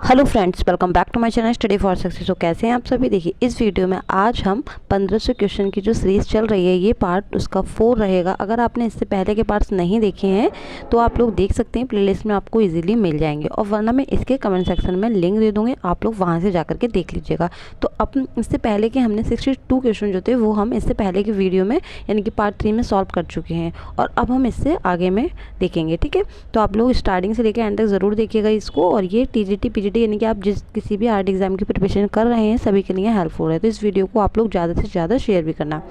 Hello friends, welcome back to my channel study for success. तो कैसे हैं आप सभी। देखिए इस वीडियो में आज हम 1500 क्वेश्चन की जो सीरीज़ चल रही है, ये पार्ट उसका 4 रहेगा। अगर आपने इससे पहले के पार्ट्स नहीं देखे हैं तो आप लोग देख सकते हैं, प्लेलिस्ट में आपको इजीली मिल जाएंगे, और वरना मैं इसके कमेंट सेक्शन में लिंक दे दूँगी, आप लोग वहाँ से जा करके देख लीजिएगा। तो अब इससे पहले के हमने 62 क्वेश्चन जो थे वो हम इससे पहले के वीडियो में यानी कि पार्ट 3 में सॉल्व कर चुके हैं, और अब हम इससे आगे में देखेंगे। ठीक है, तो आप लोग स्टार्टिंग से लेकर एंड तक ज़रूर देखिएगा इसको। और ये टीजीटी पीजीटी यानी कि आप किसी भी आर्ट एग्जाम की प्रिपरेशन कर रहे हैं सभी के लिए हेल्पफुल है, तो इस वीडियो को आप लोग ज़्यादा से ज़्यादा शेयर भी करना।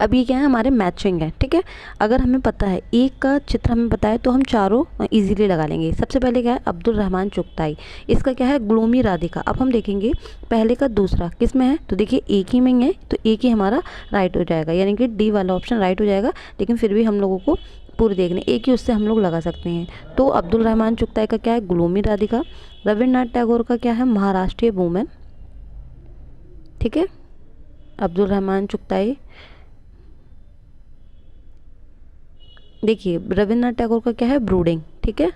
अब ये क्या है, हमारे मैचिंग है। ठीक है, अगर हमें पता है एक का चित्र हमें पता है तो हम चारों इजीली लगा लेंगे। सबसे पहले क्या है, अब्दुल रहमान चुगताई, इसका क्या है, ग्लोमी राधिका। अब हम देखेंगे पहले का दूसरा किस में है, तो देखिए एक ही में ही है, तो एक ही हमारा राइट हो जाएगा, यानी कि डी वाला ऑप्शन राइट हो जाएगा। लेकिन फिर भी हम लोगों को पूरे देखने, एक ही उससे हम लोग लगा सकते हैं। तो अब्दुल रहमान चुगताई का क्या है, ग्लोमी राधिका। रविन्द्रनाथ टैगोर का क्या है, महाराष्ट्रीय वुमेन। ठीक है, अब्दुल रहमान चुगताई, देखिए रविन्द्रनाथ टैगोर का क्या है, ब्रूडिंग। ठीक है,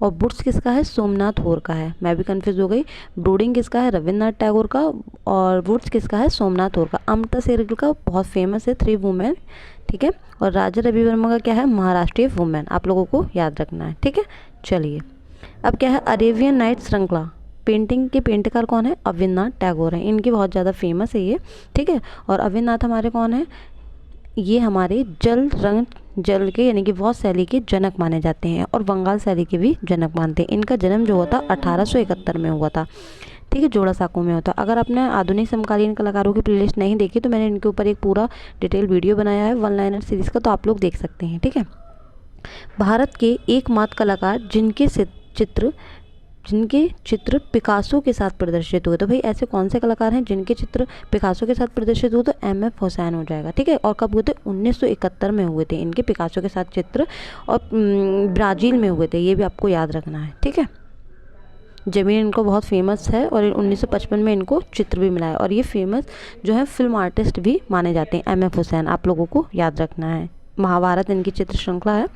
और बुट्स किसका है, सोमनाथ होर का है। मैं भी कंफ्यूज हो गई, ब्रूडिंग किसका है, रविन्द्रनाथ टैगोर का, और बुट्स किसका है, सोमनाथ होर का। अमृता शेरगिल का बहुत फेमस है, 3 वुमेन। ठीक है, और राजा रवि वर्मा का क्या है, महाराष्ट्रीय वुमेन। आप लोगों को याद रखना है। ठीक है, चलिए अब क्या है, अरेबियन नाइट श्रृंखला पेंटिंग के पेंटकार कौन है, अविनाश टैगोर हैं। इनकी बहुत ज़्यादा फेमस है ये। ठीक है, और अविनाश हमारे कौन है, ये हमारे जल के यानी कि वॉश शैली के जनक माने जाते हैं, और बंगाल शैली के भी जनक मानते हैं। इनका जन्म जो हुआ था 1871 में हुआ था। ठीक है, जोड़ा साकू में होता। अगर आपने आधुनिक समकालीन कलाकारों की प्लेलिस्ट नहीं देखी तो मैंने इनके ऊपर एक पूरा डिटेल वीडियो बनाया है, वन लाइनर सीरीज़ का, तो आप लोग देख सकते हैं। ठीक है, भारत के एकमात्र कलाकार जिनके चित्र पिकासो के साथ प्रदर्शित हुए। तो भाई ऐसे कौन से कलाकार हैं जिनके चित्र पिकासो के साथ प्रदर्शित हुए, तो एम.एफ. हुसैन हो जाएगा। ठीक है, और कब हुए थे, 1971 में हुए थे इनके पिकासो के साथ चित्र, और ब्राज़ील में हुए थे, ये भी आपको याद रखना है। ठीक है, ज़मीन इनको बहुत फेमस है, और 1955 में इनको चित्र भी मिला है, और ये फेमस जो है फिल्म आर्टिस्ट भी माने जाते हैं, एम.एफ. हुसैन, आप लोगों को याद रखना है। महाभारत इनकी चित्र श्रृंखला है।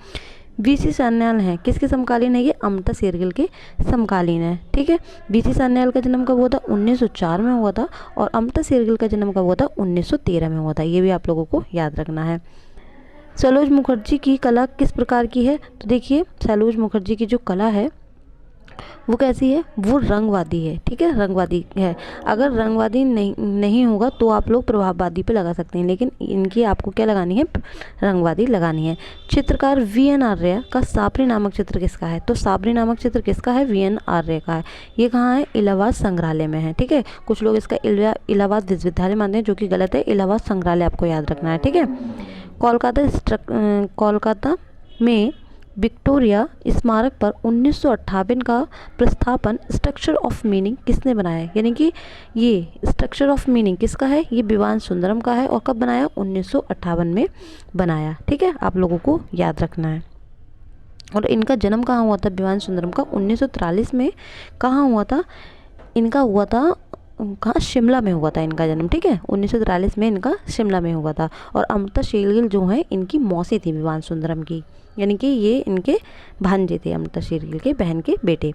वीसी सान्याल हैं, किसके समकालीन है ये, अमृता शेरगिल के समकालीन है। ठीक है, वीसी सान्याल का जन्म कब हुआ था, 1904 में हुआ था, और अमृता शेरगिल का जन्म कब हुआ था, 1913 में हुआ था। ये भी आप लोगों को याद रखना है। सरोज मुखर्जी की कला किस प्रकार की है, तो देखिए सरोज मुखर्जी की जो कला है वो कैसी है, वो रंगवादी है। ठीक है, रंगवादी है। अगर रंगवादी नहीं होगा तो आप लोग प्रभाववादी पे लगा सकते हैं, लेकिन इनकी आपको क्या लगानी है, रंगवादी लगानी है। चित्रकार वी.एन. आर्य का साबरी नामक चित्र किसका है, तो साबरी नामक चित्र किसका है, वी.एन. आर्य का है। ये कहाँ है, इलाहाबाद संग्रहालय में है। ठीक है, कुछ लोग इसका इलाहाबाद विश्वविद्यालय मानते हैं, जो कि गलत है, इलाहाबाद संग्रहालय आपको याद रखना है। ठीक है, कोलकाता में विक्टोरिया स्मारक पर 1958 का प्रस्थापन स्ट्रक्चर ऑफ मीनिंग किसने बनाया है, यानी कि ये स्ट्रक्चर ऑफ मीनिंग किसका है, ये विवान सुंदरम का है, और कब बनाया, 1958 में बनाया। ठीक है, आप लोगों को याद रखना है। और इनका जन्म कहाँ हुआ था, विवान सुंदरम का 1943 में कहाँ हुआ था, इनका हुआ था कहाँ, शिमला में हुआ था इनका जन्म। ठीक है, 1943 में इनका शिमला में हुआ था। और अमृता शेरगिल जो है इनकी मौसी थी विवान सुंदरम की, यानी कि ये इनके भांजे थे, अमृता शेरगिल के बहन के बेटे।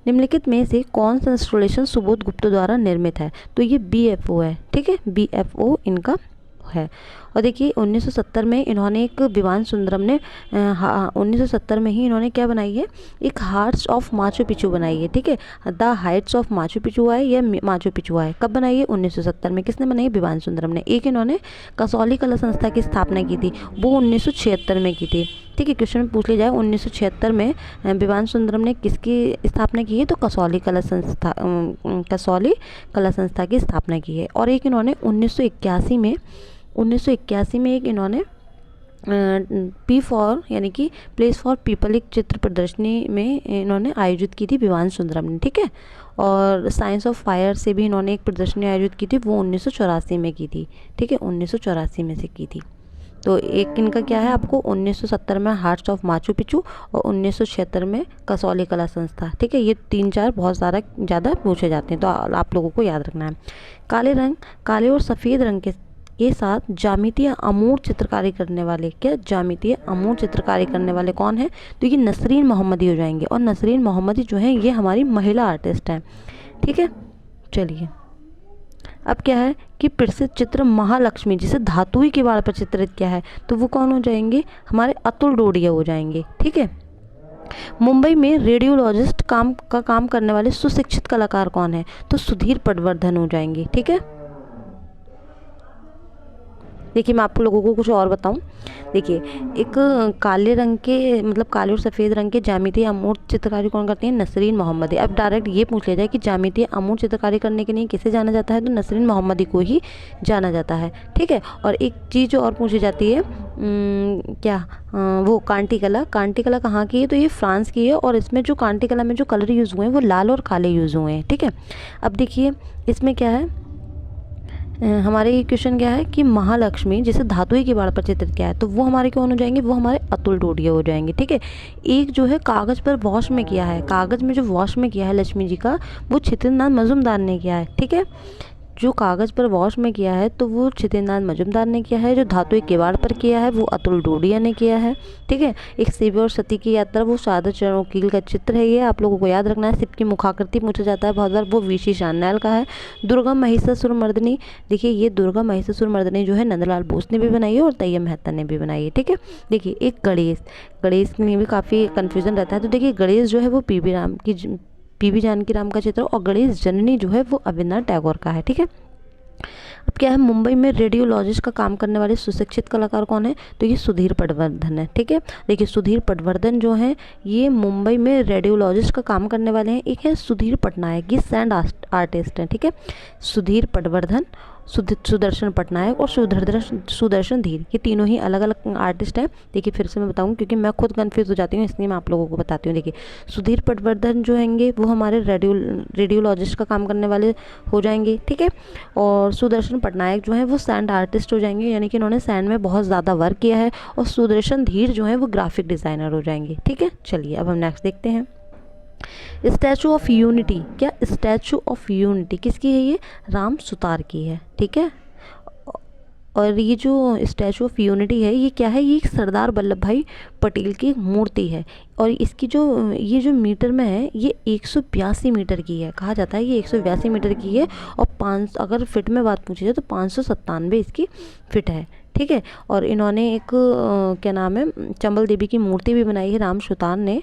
निम्नलिखित में से कौन सा इंस्टॉलेशन सुबोध गुप्ता द्वारा निर्मित है, तो ये BFO है। ठीक है, BFO इनका है। और देखिए 1970 में इन्होंने एक विवान सुंदरम ने 1970 में ही इन्होंने क्या बनाई है, एक हार्ट्स ऑफ माचू पिचू बनाई है। ठीक है, the Heights of Machu Picchu है, या माचू पिचू है, कब बनाई है, 1970 में। किसने बनाई, विवान सुंदरम ने। एक इन्होंने कसौली कला संस्था की स्थापना की थी, वो 1976 में की थी। ठीक है, क्वेश्चन में पूछ लिया जाए 1976 में विवान सुंदरम ने किसकी स्थापना की है, तो कसौली कला संस्था की स्थापना की है। और एक इन्होंने 1981 में एक इन्होंने P4 यानी कि प्लेस फॉर पीपल एक चित्र प्रदर्शनी में इन्होंने आयोजित की थी विवान सुंदरम ने। ठीक है, और साइंस ऑफ फायर से भी इन्होंने एक प्रदर्शनी आयोजित की थी, वो 1984 में की थी। ठीक है, 1984 में से की थी। तो एक इनका क्या है, आपको 1970 में हार्ट्स ऑफ माचू पिचू, और 1976 में कसौली कला संस्था। ठीक है, ये 3-4 बहुत ज़्यादा पूछे जाते हैं, तो आप लोगों को याद रखना है। काले और सफ़ेद रंग के साथ ज्यामितीय अमूर्त चित्रकारी करने वाले, क्या ज्यामितीय अमूर्त चित्रकारी करने वाले कौन है? तो ये नसरीन मोहम्मदी हो जाएंगे। और नसरीन मोहम्मदी जो है ये हमारी महिला आर्टिस्ट हैं। ठीक है, चलिए अब क्या है कि प्रसिद्ध चित्र महालक्ष्मी जिसे धातुई किवाड़ पर चित्रित किया है, तो वो कौन हो जाएंगे? हमारे अतुल डोडिया हो जाएंगे। ठीक है, मुंबई में रेडियोलॉजिस्ट का काम करने वाले सुशिक्षित कलाकार कौन है? तो सुधीर पटवर्धन हो जाएंगे। ठीक है, देखिए मैं आप लोगों को कुछ और बताऊं। देखिए एक काले रंग के मतलब काले और सफ़ेद रंग के ज्यामितीय अमूर्त चित्रकारी कौन करती है? नसरीन मोहम्मदी। अब डायरेक्ट ये पूछ लिया जाए कि ज्यामितीय अमूर्त चित्रकारी करने के लिए किसे जाना जाता है, तो नसरीन मोहम्मदी को ही जाना जाता है। ठीक है, और एक चीज़ और पूछी जाती है क्या वो कांटी कला। कांटी कला कहाँ की है? तो ये फ्रांस की है, और इसमें जो कांटी कला में जो कलर यूज़ हुए हैं वो लाल और काले यूज़ हुए हैं। ठीक है, अब देखिए इसमें क्या है, हमारे ये क्वेश्चन क्या है कि महालक्ष्मी जिसे धातुई किवाड़ पर चित्रित किया है, तो वो हमारे कौन हो जाएंगे? वो हमारे अतुल डोडिया हो जाएंगे। ठीक है, एक जो है कागज़ पर वॉश में किया है, कागज़ में जो वॉश में किया है लक्ष्मी जी का, वो छितिननाथ मजूमदार ने किया है। ठीक है, जो कागज़ पर वॉश में किया है तो वो छितिननाथ मजूमदार ने किया है। जो धातुई किवाड़ पर किया है वो अतुल डोडिया ने किया है। ठीक है, एक शिव और सती की यात्रा वो सादत चरण वकील का चित्र है। ये आप लोगों को याद रखना है। शिव की मुखाकृति पूछा जाता है बहुत बार, वो वीसी शान्याल का है। दुर्गा महिषासुर मर्दिनी, देखिए ये दुर्गा महिषासुर मर्दिनी जो है नंदलाल बोस ने भी बनाई है और तैयब मेहता ने भी बनाई है। ठीक है, देखिए एक गणेश, गणेश में भी काफ़ी कन्फ्यूज़न रहता है। तो देखिए गणेश जो है वो पीवी जानकी राम का चित्र, और गणेश जननी जो है वो अविनाश टैगोर का है। ठीक है, अब क्या है, मुंबई में रेडियोलॉजिस्ट का काम करने वाले सुशिक्षित कलाकार कौन है? तो ये सुधीर पटवर्धन है। ठीक है, देखिए सुधीर पटवर्धन जो है ये मुंबई में रेडियोलॉजिस्ट का काम करने वाले हैं। एक है सुधीर पटनायक, ये सैंड आर्टिस्ट हैं। ठीक है, सुधीर पटवर्धन, सुदर्शन पटनायक और सुदर्शन धीर, ये तीनों ही अलग अलग आर्टिस्ट हैं। देखिए फिर से मैं बताऊं क्योंकि मैं खुद कंफ्यूज हो जाती हूँ, इसलिए मैं आप लोगों को बताती हूँ। देखिए सुधीर पटवर्धन जो हैंगे वो हमारे रेडियोलॉजिस्ट का काम करने वाले हो जाएंगे। ठीक है, और सुदर्शन पटनायक जो है वो सैंड आर्टिस्ट हो जाएंगे, यानी कि इन्होंने सैंड में बहुत ज़्यादा वर्क किया है। और सुदर्शन धीर जो है वो ग्राफिक डिज़ाइनर हो जाएंगे। ठीक है, चलिए अब हम नेक्स्ट देखते हैं। स्टैचू ऑफ यूनिटी, क्या स्टैचू ऑफ यूनिटी किसकी है? ये राम सुतार की है। ठीक है, और ये जो स्टैचू ऑफ यूनिटी है ये क्या है? ये एक सरदार वल्लभ भाई पटेल की मूर्ति है, और इसकी जो ये जो मीटर में है ये 182 मीटर की है। कहा जाता है ये 182 मीटर की है, और 5 अगर फिट में बात पूछी जाए तो 597 इसकी फिट है। ठीक है, और इन्होंने एक क्या नाम है, चंबल देवी की मूर्ति भी बनाई है। राम सुतार ने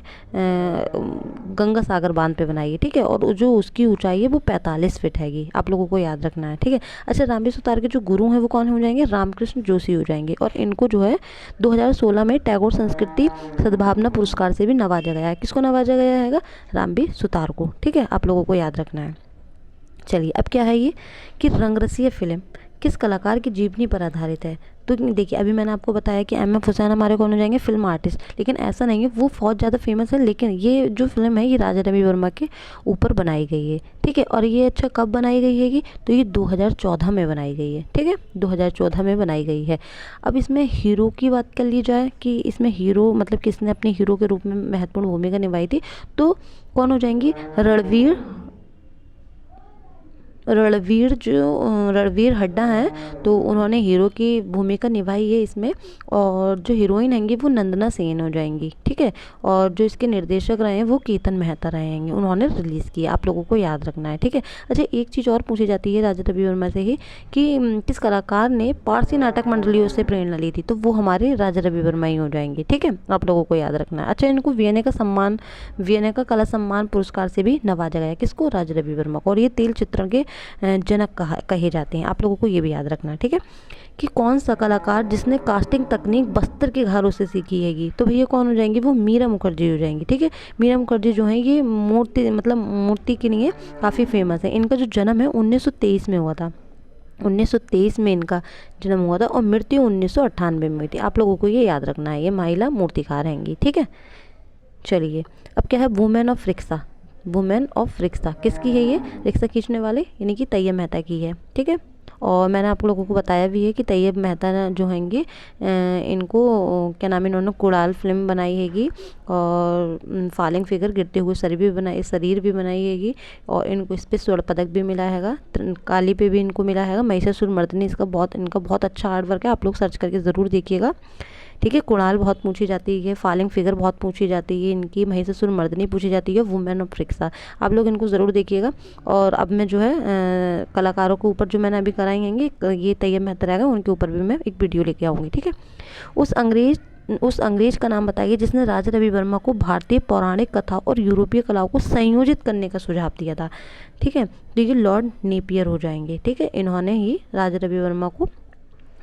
गंगा सागर बांध पे बनाई है। ठीक है, और जो उसकी ऊंचाई है वो 45 फीट हैगी, आप लोगों को याद रखना है। ठीक है, अच्छा रामबी सुतार के जो गुरु हैं वो कौन हो जाएंगे? रामकृष्ण जोशी हो जाएंगे, और इनको जो है 2016 में टैगोर संस्कृति सद्भावना पुरस्कार से भी नवाजा गया है। किसको नवाजा गया है? रामबी सुतार को। ठीक है, आप लोगों को याद रखना है। चलिए अब क्या है ये कि रंगरसिया फिल्म किस कलाकार की जीवनी पर आधारित है? तो देखिए अभी मैंने आपको बताया कि एम एफ हुसैन हमारे कौन हो जाएंगे? फिल्म आर्टिस्ट, लेकिन ऐसा नहीं है, वो बहुत ज़्यादा फेमस है, लेकिन ये जो फिल्म है ये राजा रवि वर्मा के ऊपर बनाई गई है। ठीक है, और ये अच्छा कब बनाई गई है? तो ये 2014 में बनाई गई है। ठीक है, 2014 में बनाई गई है। अब इसमें हीरो की बात कर ली जाए कि इसमें हीरो मतलब किसने अपने हीरो के रूप में महत्वपूर्ण भूमिका निभाई थी, तो कौन हो जाएंगी? रणवीर हड्डा हैं, तो उन्होंने हीरो की भूमिका निभाई है इसमें। और जो हीरोइन हैंगी वो नंदना सेन हो जाएंगी। ठीक है, और जो इसके निर्देशक रहे हैं वो केतन मेहता रहे हैं, उन्होंने रिलीज़ किया, आप लोगों को याद रखना है। ठीक है, अच्छा एक चीज़ और पूछी जाती है राजा रवि वर्मा से ही कि किस कलाकार ने पारसी नाटक मंडलियों से प्रेरणा ली थी, तो वो हमारे राजा रवि वर्मा ही हो जाएंगे। ठीक है, आप लोगों को याद रखना है। अच्छा इनको वियना का कला सम्मान पुरस्कार से भी नवाजा गया। किसको? राजा रवि वर्मा को। और ये तेल चित्रण के जनक कहे जाते हैं, आप लोगों को ये भी याद रखना है। ठीक है, कि कौन सा कलाकार जिसने कास्टिंग तकनीक बस्तर के घरों से सीखी हैगी, तो भैया कौन हो जाएंगे? वो मीरा मुखर्जी हो जाएंगी। ठीक है, मीरा मुखर्जी जो है ये मूर्ति के लिए काफ़ी फेमस है। इनका जो जन्म है 1923 में हुआ था, 1923 में इनका जन्म हुआ था, और मृत्यु 1998 में हुई थी। आप लोगों को ये याद रखना है, ये महिला मूर्तिकार हैंगी। ठीक है, चलिए अब क्या है, वुमेन ऑफ रिक्शा किसकी है? ये रिक्शा खींचने वाले यानी कि तैयब मेहता की है। ठीक है, और मैंने आप लोगों को बताया भी है कि तैयब मेहता जो हैंगे इनको क्या नाम है, इन्होंने कुड़ाल फिल्म बनाई हैगी और फालिंग फिगर गिरते हुए शरीर भी बनाई हैगी और इनको इस पर स्वर्ण पदक भी मिला हैगा, काली पे भी इनको मिला हैगा। महिषासुरमर्दिनी इनका बहुत अच्छा आर्ट वर्क है, आप लोग सर्च करके ज़रूर देखिएगा। ठीक है, कुणाल बहुत पूछी जाती है, फालिंग फिगर बहुत पूछी जाती है इनकी, महिषासुरमर्दिनी पूछी जाती है, वुमेन ऑफ रिक्शा, आप लोग इनको ज़रूर देखिएगा। और अब मैं जो है कलाकारों के ऊपर जो मैंने अभी कराई हैंगी, ये तैयब मेहता रहेगा, उनके ऊपर भी मैं एक वीडियो लेके आऊँगी। ठीक है, उस अंग्रेज का नाम बताइए जिसने राजा रवि वर्मा को भारतीय पौराणिक कथा और यूरोपीय कलाओं को संयोजित करने का सुझाव दिया था। ठीक है, तो ये लॉर्ड नेपियर हो जाएंगे। ठीक है, इन्होंने ही राजा रवि वर्मा को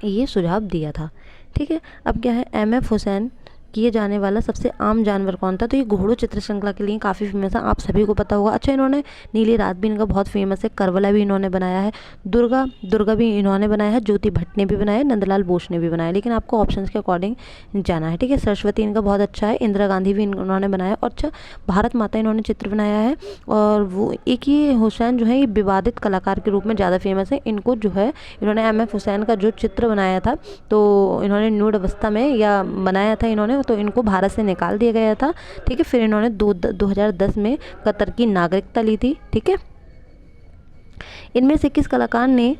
ये सुझाव दिया था। ठीक है, अब क्या है, MF हुसैन किए जाने वाला सबसे आम जानवर कौन था? तो ये घोड़ों चित्र श्रृंखला के लिए काफ़ी फेमस है, आप सभी को पता होगा। अच्छा, इन्होंने नीली रात भी इनका बहुत फेमस है, करबला भी इन्होंने बनाया है, दुर्गा भी इन्होंने बनाया है, ज्योति भट्ट ने भी बनाया है, नंदलाल बोस ने भी बनाया है, लेकिन आपको ऑप्शंस के अकॉर्डिंग जाना है। ठीक है, सरस्वती इनका बहुत अच्छा है, इंदिरा गांधी भी इन्होंने बनाया। और अच्छा, भारत माता इन्होंने चित्र बनाया है। और वो एक ही हुसैन जो है ये विवादित कलाकार के रूप में ज़्यादा फेमस है। इनको जो है इन्होंने MF हुसैन का जो चित्र बनाया था, तो इन्होंने न्यूड अवस्था में या बनाया था इन्होंने, तो इनको भारत से निकाल दिया गया था। ठीक है, फिर इन्होंने 2010 में कतर की नागरिकता ली थी। ठीक है, इनमें से किस कलाकार ने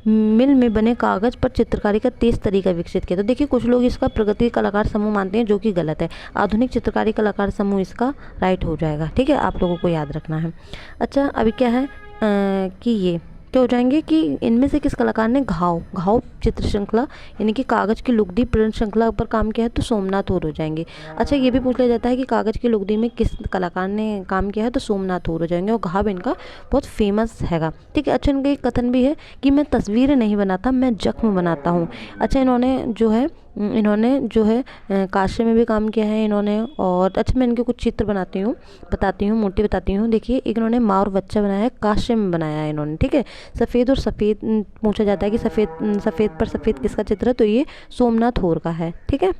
मिल में बने कागज पर चित्रकारी का तेज तरीका विकसित किया? तो देखिए, कुछ लोग इसका प्रगति कलाकार समूह मानते हैं, जो कि गलत है। आधुनिक चित्रकारी कलाकार समूह इसका राइट हो जाएगा। ठीक है, आप लोगों को याद रखना है। अच्छा, अभी क्या है कि ये क्या हो जाएंगे कि इनमें से किस कलाकार ने घाव चित्र श्रृंखला यानी कि कागज की लुगदी प्रिंट श्रृंखला पर काम किया है? तो सोमनाथ हो जाएंगे। अच्छा, ये भी पूछ लिया जाता है कि कागज की लुगदी में किस कलाकार ने काम किया है? तो सोमनाथ हो जाएंगे, और घाव इनका बहुत फेमस हैगा। ठीक है, अच्छा, इनका एक कथन भी है कि मैं तस्वीरें नहीं बनाता, मैं जख्म बनाता हूँ। अच्छा, इन्होंने जो है कांसे में भी काम किया है इन्होंने। और अच्छा, मैं इनके कुछ चित्र बताती हूँ, मूर्ति बताती हूँ। देखिए, एक इन्होंने माँ और बच्चा बनाया है, कांसे में बनाया है इन्होंने। ठीक है, सफ़ेद और सफ़ेद पूछा जाता है कि सफ़ेद पर सफ़ेद किसका चित्र है? तो ये सोमनाथ होर का है। ठीक है,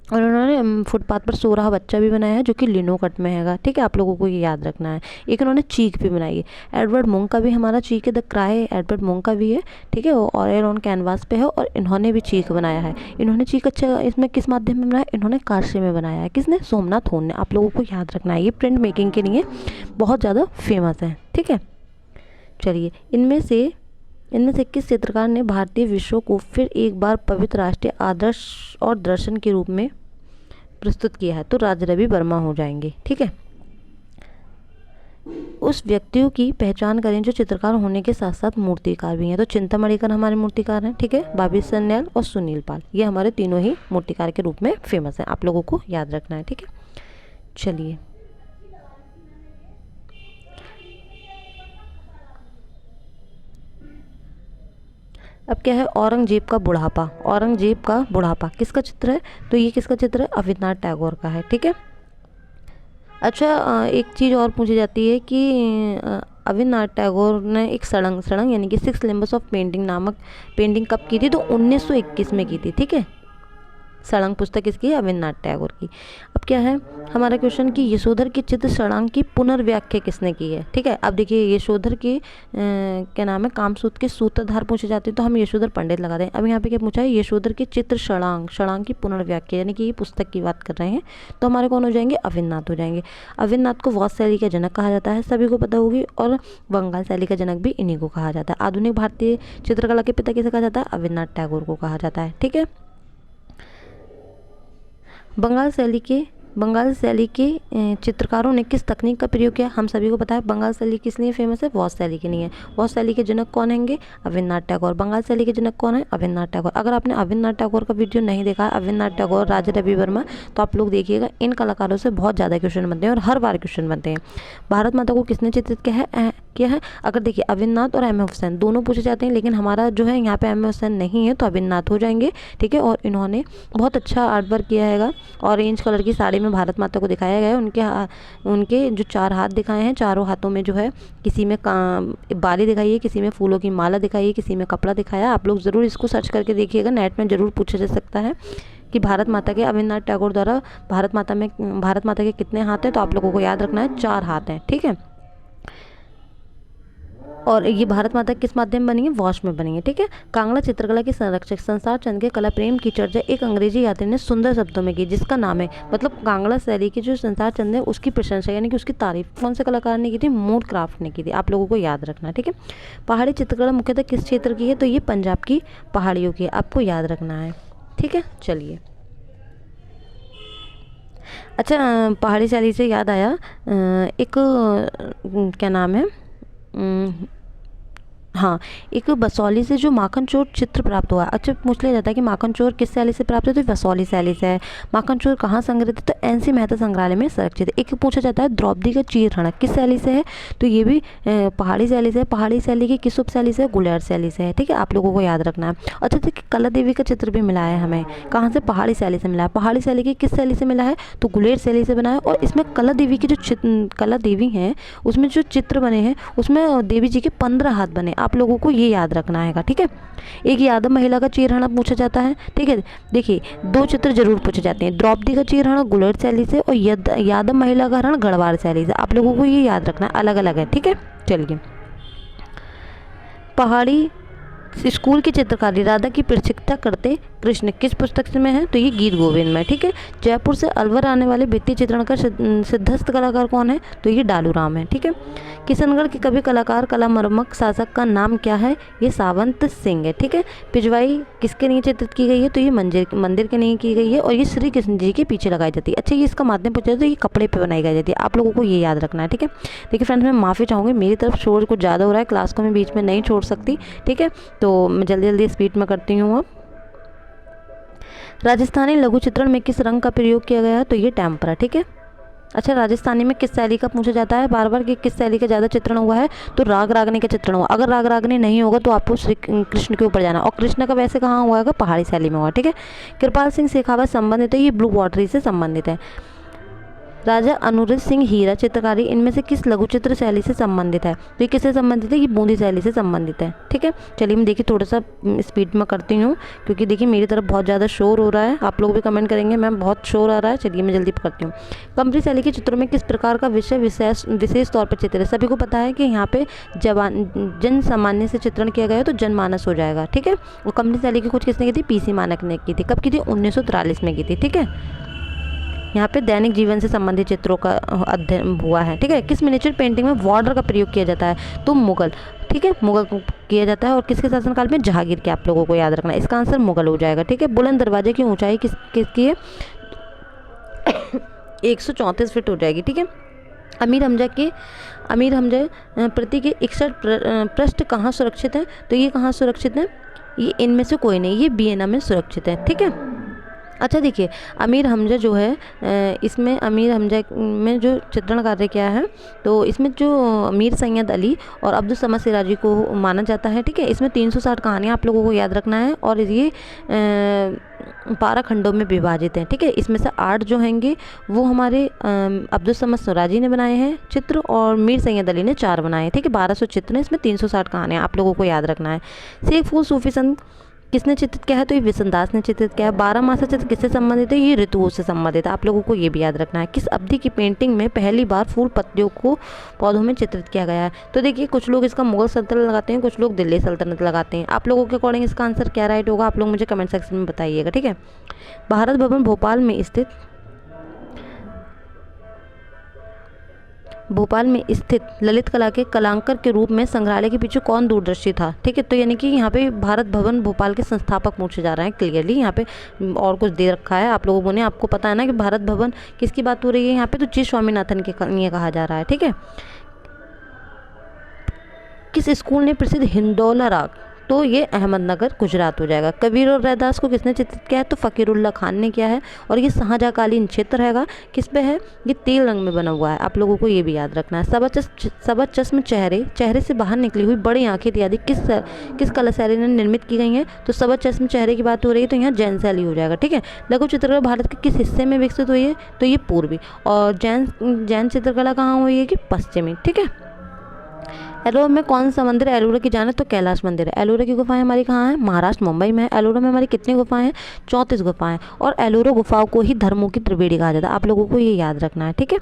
और उन्होंने फुटपाथ पर सो रहा बच्चा भी बनाया है, जो कि लिनो कट में हैगा। ठीक है, आप लोगों को ये याद रखना है। एक इन्होंने चीक भी बनाई है, एडवर्ड मोंक का भी हमारा चीक है, द क्राई एडवर्ड मोंक का भी है। ठीक है, ऑयल ऑन कैनवास पे है, और इन्होंने भी चीक बनाया है। इन्होंने चीक अच्छा इसमें किस माध्यम में बनाया? इन्होंने कांसे में बनाया है। किसने? सोमनाथ होर ने। आप लोगों को याद रखना है, ये प्रिंट मेकिंग के लिए बहुत ज़्यादा फेमस है। ठीक है, चलिए, इनमें से किस चित्रकार ने भारतीय विश्व को फिर एक बार पवित्र राष्ट्रीय आदर्श और दर्शन के रूप में प्रस्तुत किया है? तो राजा रवि वर्मा हो जाएंगे। ठीक है, उस व्यक्तियों की पहचान करें जो चित्रकार होने के साथ साथ मूर्तिकार भी हैं। तो चिंतामणिकर हमारे मूर्तिकार हैं। ठीक है, बाबी सन्याल और सुनील पाल, ये हमारे तीनों ही मूर्तिकार के रूप में फेमस हैं, आप लोगों को याद रखना है। ठीक है, चलिए, अब क्या है, औरंगजेब का बुढ़ापा किसका चित्र है? तो ये किसका चित्र है? अविनाश टैगोर का है। ठीक है, अच्छा, एक चीज़ और पूछी जाती है कि अविनाश टैगोर ने एक सड़ंग यानी कि 6 लिम्बस ऑफ पेंटिंग नामक पेंटिंग कब की थी? तो 1921 में की थी। ठीक है, सड़ंग पुस्तक किसकी है? अविनाश टैगोर की। अब क्या है हमारा क्वेश्चन कि यशोधर के चित्र सड़ंग की पुनर्व्याख्या किसने की है? ठीक है, अब देखिए, यशोधर के क्या नाम है, कामसूत्र के सूत्रधार पूछे जाते हैं, तो हम यशोधर पंडित लगा दें। अब यहाँ पे क्या पूछा है? यशोधर के चित्र सड़ांग की पुनर्व्याख्या, यानी कि ये पुस्तक की बात कर रहे हैं, तो हमारे कौन हो जाएंगे? अविनाश हो जाएंगे। अविनाश को वॉस शैली का जनक कहा जाता है, सभी को पता होगी, और बंगाल शैली का जनक भी इन्हीं को कहा जाता है। आधुनिक भारतीय चित्रकला के पिता किसे कहा जाता है? अविनाश टैगोर को कहा जाता है। ठीक है, बंगाल शैली के चित्रकारों ने किस तकनीक का प्रयोग किया? हम सभी को पता है बंगाल शैली किस लिए फेमस है? वॉस शैली के लिए। वॉस शैली के जनक कौन हैंगे? अविनाश टैगोर। बंगाल शैली के जनक कौन है? अविनाश टैगोर। अगर आपने अविनाश टैगोर का वीडियो नहीं देखा है, अविनाश टैगोर, राजा रवि वर्मा, तो आप लोग देखिएगा। इन कलाकारों से बहुत ज़्यादा क्वेश्चन बनते हैं और हर बार क्वेश्चन बनते हैं। भारत माता को किसने चित्रित किया है? अगर देखिए, अविनाश और MF हुसैन दोनों पूछे जाते हैं, लेकिन हमारा जो है यहाँ पे MF हुसैन नहीं है, तो अविनाश हो जाएंगे। ठीक है, और इन्होंने बहुत अच्छा आर्ट वर्क किया है। ऑरेंज कलर की साड़ी में भारत माता को दिखाया गया है। उनके जो 4 हाथ दिखाए हैं, चारों हाथों में जो है किसी में बाली दिखाई है, किसी में फूलों की माला दिखाई है, किसी में कपड़ा दिखाया। आप लोग ज़रूर इसको सर्च करके देखिएगा, नेट में ज़रूर पूछा जा सकता है कि भारत माता के अविनाश टैगोर द्वारा भारत माता के कितने हाथ हैं? तो आप लोगों को याद रखना है 4 हाथ हैं। ठीक है, और ये भारत माता किस माध्यम बनी है, वॉश में बनी है, ठीक है। कांगड़ा चित्रकला के संरक्षक संसार चंद के कला प्रेम की चर्चा एक अंग्रेजी यात्री ने सुंदर शब्दों में की, जिसका नाम है, मतलब कांगड़ा शैली के जो संसार चंद है उसकी प्रशंसा यानी कि उसकी तारीफ कौन से कलाकार ने की थी, मूड क्राफ्ट ने की थी। आप लोगों को याद रखना, ठीक है। पहाड़ी चित्रकला मुख्यतः किस क्षेत्र की है, तो ये पंजाब की पहाड़ियों की है, आपको याद रखना है, ठीक है। चलिए, अच्छा, पहाड़ी शैली से याद आया, एक क्या नाम है, हाँ, एक बसौली से जो माखन चोर चित्र प्राप्त हुआ। अच्छा, पूछ लिया जाता है कि माखन चोर किस शैली से प्राप्त है, तो बसौली शैली से है। माखन चोर कहाँ संग्रहित है, तो एनसी मेहता संग्रहालय में संरक्षित है। एक पूछा जाता है द्रौपदी का चीरहरण किस शैली से है, तो ये भी पहाड़ी शैली से है। पहाड़ी शैली की किस उप शैली से है, गुलेर शैली से है, ठीक है। आप लोगों को याद रखना है। अच्छा, देखिए कला देवी का चित्र भी मिला है हमें, कहाँ से, पहाड़ी शैली से मिला है। पहाड़ी शैली की किस शैली से मिला है, तो गुलेर शैली से बना है। और इसमें कला देवी की जो कला देवी हैं उसमें जो चित्र बने हैं उसमें देवी जी के 15 हाथ बने। आप लोगों को ये याद रखना है, ठीक है। एक यादव महिला का चीरहरण पूछा जाता है, ठीक है। देखिए, 2 चित्र जरूर पूछे जाते हैं, द्रौपदी का चीरहरण गुलेर शैली से और यादव महिला का हरण गढ़वाल शैली से। आप लोगों को ये याद रखना है, अलग अलग है, ठीक है। चलिए, पहाड़ी स्कूल की चित्रकारी राधा की प्रशिक्षता करते कृष्ण किस पुस्तक से में है, तो ये गीत गोविंद में, ठीक है। जयपुर से अलवर आने वाले भित्ति चित्रण का सिद्धस्त कलाकार कौन है, तो ये डालू राम है, ठीक है। किशनगढ़ के कवि कलाकार कला मर्मक शासक का नाम क्या है, ये सावंत सिंह है, ठीक है। पिछवाई किसके लिए चित्रित की गई है, तो ये मंदिर के लिए की गई है और ये श्री कृष्ण जी के पीछे लगाई जाती है। अच्छा, ये इसका माध्यम पूछा जाए तो ये कपड़े पे बनाई गई जाती है। आप लोगों को ये याद रखना है, ठीक है। देखिए फ्रेंड्स, मैं माफ़ी चाहूँगी, मेरी तरफ शोर कुछ ज़्यादा हो रहा है, क्लास को मैं बीच में नहीं छोड़ सकती, ठीक है। तो मैं जल्दी जल्दी स्पीड में करती हूँ। अब राजस्थानी लघु चित्रण में किस रंग का प्रयोग किया गया है, तो ये टेम्परा, ठीक है। अच्छा, राजस्थानी में किस शैली का पूछा जाता है बार बार कि किस शैली का ज़्यादा चित्रण हुआ है, तो राग रागनी का चित्रण हुआ। अगर राग रागनी नहीं होगा तो आपको श्री कृष्ण के ऊपर जाना, और कृष्ण का वैसे कहाँ हुआ है, पहाड़ी शैली में हुआ, ठीक है। कृपाल सिंह शेखावत संबंधित है, ये ब्लू वाटरी से संबंधित है। राजा अनुरुद्ध सिंह हीरा चित्रकारी इनमें से किस लघु चित्र शैली से संबंधित है, तो ये किससे संबंधित है, ये बूंदी शैली से संबंधित है, ठीक है। चलिए, मैं देखिए थोड़ा सा स्पीड में करती हूँ क्योंकि देखिए मेरी तरफ बहुत ज़्यादा शोर हो रहा है, आप लोग भी कमेंट करेंगे मैम बहुत शोर आ रहा है। चलिए, मैं जल्दी करती हूँ। कंपनी शैली के चित्रों में किस प्रकार का विशेष तौर पर चित्र है, सभी को पता है कि यहाँ पे जन सामान्य से चित्रण किया गया है तो जनमानस हो जाएगा, ठीक है। वो कंपनी शैली की खोज किसने की थी, पीसी मानक ने की थी। कब की थी, 1943 में की थी, ठीक है। यहाँ पे दैनिक जीवन से संबंधित चित्रों का अध्ययन हुआ है, ठीक है। किस मिनिएचर पेंटिंग में वाटर का प्रयोग किया जाता है, तो मुगल, ठीक है, मुगल को किया जाता है। और किसके शासनकाल में, जहांगीर के। आप लोगों को याद रखना है, इसका आंसर मुगल हो जाएगा, ठीक है। बुलंद दरवाजे की ऊंचाई किसकी है 134 फीट हो जाएगी, ठीक है। अमीर हमजा प्रति के 61 पृष्ठ कहाँ सुरक्षित है, तो ये कहाँ सुरक्षित है, ये इनमें से कोई नहीं, ये वियना में सुरक्षित है, ठीक है। अच्छा, देखिए अमीर हमजा जो है इसमें अमीर हमजा में जो चित्रण कार्य किया है तो इसमें जो मीर सैयद अली और अब्दुल समद सिराजी को माना जाता है, ठीक है। इसमें 360 कहानियाँ आप लोगों को याद रखना है और ये 12 खंडों में विभाजित हैं, ठीक है। इसमें से 8 जो हैंगे वो हमारे अब्दुल समद सिराजी ने बनाए हैं चित्र और मीर सैयद अली ने 4 बनाए हैं, ठीक है। 1200 चित्र हैं, इसमें 360 कहानियाँ आप लोगों को याद रखना है। शेख फूल सूफी संत किसने चित्रित किया है, तो ये विसनदास ने चित्रित किया है। 12 मासा चित्र किससे संबंधित है, ये ऋतुओं से संबंधित है। आप लोगों को ये भी याद रखना है। किस अवधि की पेंटिंग में पहली बार फूल पत्तियों को पौधों में चित्रित किया गया है, तो देखिए कुछ लोग इसका मुगल सल्तनत लगाते हैं, कुछ लोग दिल्ली सल्तनत लगाते हैं। आप लोगों के अकॉर्डिंग इसका आंसर क्या राइट होगा, आप लोग मुझे कमेंट सेक्शन में बताइएगा, ठीक है। भारत भवन भोपाल में स्थित ललित कला के कलांकर के रूप में संग्रहालय के पीछे कौन दूरदर्शी था, ठीक है। तो यानी कि यहाँ पे भारत भवन भोपाल के संस्थापक पूछे जा रहे हैं क्लियरली, यहाँ पे और कुछ दे रखा है आप लोगों ने, आपको पता है ना कि भारत भवन किसकी बात हो रही है यहाँ पे, तो जी स्वामीनाथन के लिए कहा जा रहा है, ठीक है। किस स्कूल ने प्रसिद्ध हिंदौला राग, तो ये अहमदनगर गुजरात हो जाएगा। कबीर और रैदास को किसने चित्रित किया है, तो फ़कीरुल्लाह खान ने किया है। और ये शाहजहाँकालीन चित्र हैगा, किस पे है, ये तेल रंग में बना हुआ है। आप लोगों को ये भी याद रखना है। सबज चश्म चेहरे से बाहर निकली हुई बड़ी आंखें इत्यादि किस कला शैली ने निर्मित की गई हैं, तो सबज चश्म चेहरे की बात हो रही है तो यहाँ जैन शैली हो जाएगा, ठीक है। लघु चित्रकला भारत के किस हिस्से में विकसित हुई है, तो ये पूर्वी। और जैन चित्रकला कहाँ हुई है कि पश्चिमी, ठीक है। एलोरा में कौन सा मंदिर है एलोरा की जाने? तो कैलाश मंदिर है। एलोरा की गुफाएं हमारी कहाँ है? महाराष्ट्र मुंबई में है। एलोरा में हमारी कितनी गुफाएं हैं? 34 गुफाएं। और एलोरा गुफाओं को ही धर्मों की त्रिवेणी कहा जाता है, आप लोगों को ये याद रखना है, ठीक है।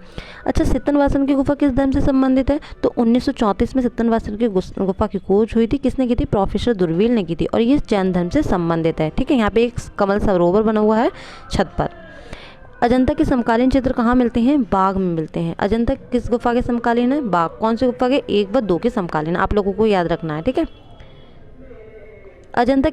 अच्छा, सितनवासन की गुफा किस धर्म से संबंधित है? तो 1934 में सितनवासन की गुफा की खोज हुई थी। किसने की थी? प्रोफेसर दुर्वील ने की थी, और ये जैन धर्म से संबंधित है, ठीक है। यहाँ पे एक कमल सरोवर बना हुआ है छत पर। अजंता के समकालीन चित्र कहाँ मिलते हैं? बाग में मिलते हैं। अजंता किस गुफा के समकालीन है? बाग। कौन सी गुफा के? 1 व 2 के समकालीन, आप लोगों को याद रखना है, ठीक है। अजंता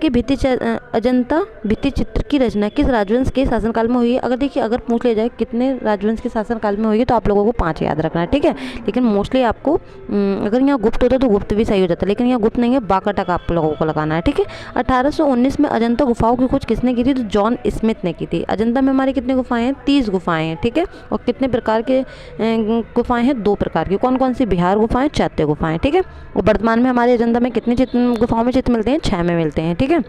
भित्ति चित्र की रचना किस राजवंश के शासनकाल में हुई है? अगर देखिए, अगर पूछ लिया जाए कितने राजवंश के शासनकाल में हुई है, तो आप लोगों को 5 याद रखना है, ठीक है। लेकिन मोस्टली आपको अगर यहाँ गुप्त होता तो गुप्त भी सही हो जाता, लेकिन यहाँ गुप्त नहीं है, बाकाटक आप लोगों को लगाना है, ठीक है। 1819 में अजंता गुफाओं की खोज किसने की थी? तो जॉन स्मिथ ने की थी। अजंता में हमारी कितनी गुफाएं हैं? 30 गुफाएं हैं, ठीक है। और कितने प्रकार के गुफाएं हैं? 2 प्रकार की। कौन कौन सी? बिहार गुफाएं, चैत्य गुफाएं, ठीक है। और वर्तमान में हमारे अजंता में कितनी गुफाओं में चित्र मिलते हैं? 6 में मिलते हैं, ठीक है।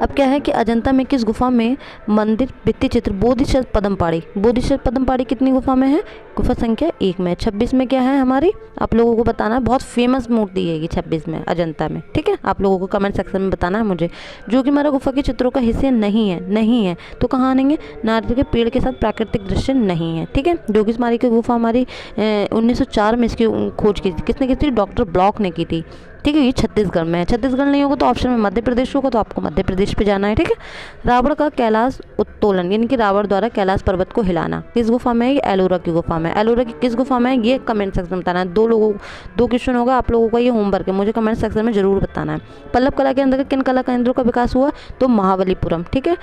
अब क्या है कि अजंता में किस गुफा में मंदिर भित्ति चित्र? बोधिसत्व पद्मपाड़ी। बोधिसत्व पद्मपाड़ी कितनी गुफा में है? गुफा संख्या 1 में। 26 में क्या है हमारी? आप लोगों को बताना है, बहुत फेमस मूर्ति है ये 26 में अजंता में, ठीक है। आप लोगों को कमेंट सेक्शन में बताना है मुझे, जो कि हमारा गुफा के चित्रों का हिस्से नहीं है तो कहाँ आनेंगे? नारियल के पेड़ के साथ प्राकृतिक दृश्य नहीं है, ठीक है। जोगीसमारी की गुफा हमारी 1904 में इसकी खोज की थी। किसने की थी? डॉक्टर ब्लॉक ने की थी, ठीक है। ये छत्तीसगढ़ में है। छत्तीसगढ़ नहीं होगा तो ऑप्शन में मध्य प्रदेश होगा, तो आपको मध्य प्रदेश पे जाना है, ठीक है। रावण का कैलाश उत्तोलन, यानी कि रावण द्वारा कैलाश पर्वत को हिलाना, किस गुफा में है? ये एलोरा की गुफा में। एलोरा की किस गुफा में है? ये कमेंट सेक्शन में बताना है। 2 क्वेश्चन होगा, आप लोगों का ये होमवर्क है, मुझे कमेंट सेक्शन में जरूर बताना है। पल्लव कला के अंदर किन कला केंद्रों का विकास हुआ? तो महाबलीपुरम, ठीक है।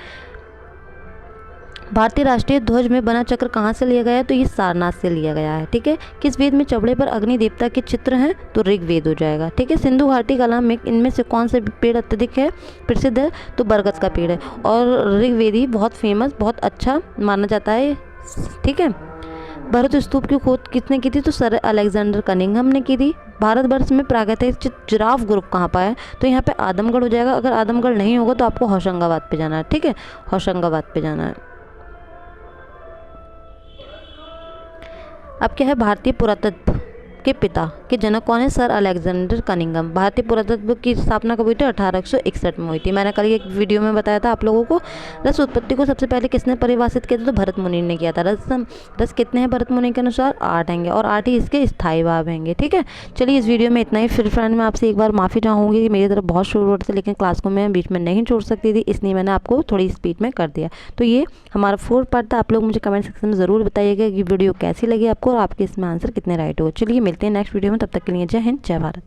भारतीय राष्ट्रीय ध्वज में बना चक्र कहाँ से लिया गया है? तो ये सारनाथ से लिया गया है, ठीक है। किस वेद में चबड़े पर अग्नि देवता के चित्र हैं? तो ऋग्वेद हो जाएगा, ठीक है। सिंधु घाटी कला में इनमें से कौन से पेड़ अत्यधिक है प्रसिद्ध है? तो बरगद का पेड़ है। और ऋग्वेदी बहुत फेमस, बहुत अच्छा माना जाता है, ठीक है। भरत स्तूप की खोज किसने की थी? तो सर अलेक्जेंडर कनिंघम ने की थी। भारतवर्ष में प्रागैतिहासिक जिराफ ग्रुप कहाँ पाया है? तो यहाँ पे आदमगढ़ हो जाएगा। अगर आदमगढ़ नहीं होगा तो आपको होशंगाबाद पे जाना है, ठीक है। होशंगाबाद पे जाना है। अब क्या है? भारतीय पुरातत्व के पिता के जनक कौन है? Sir Alexander Cunningham. भारतीय पुरातत्व की स्थापना कब हुई थी? 1861 में हुई थी। मैंने कल एक वीडियो में बताया था आप लोगों को। रस उत्पत्ति को सबसे पहले किसने परिभाषित किया था? तो भरत मुनि ने किया था। रस कितने हैं भरत मुनि के अनुसार? 8 हैं, और 8 ही इसके स्थायी भाव हैं, ठीक है। चलिए इस वीडियो में इतना ही। फिर फ्रेंड मैं आपसे एक बार माफ़ी चाहूँगी कि मेरी तरफ बहुत शोर हो रहा था, लेकिन क्लास को मैं बीच में नहीं छोड़ सकती थी, इसलिए मैंने आपको थोड़ी स्पीड में कर दिया। तो ये हमारा 4th पार्ट था। आप लोग मुझे कमेंट सेक्शन में ज़रूर बताइएगा कि वीडियो कैसी लगी आपको और आपके इसमें आंसर कितने राइट हो। चलिए मिलते हैं नेक्स्ट वीडियो में, तब तक के लिए जय हिंद, जय भारत।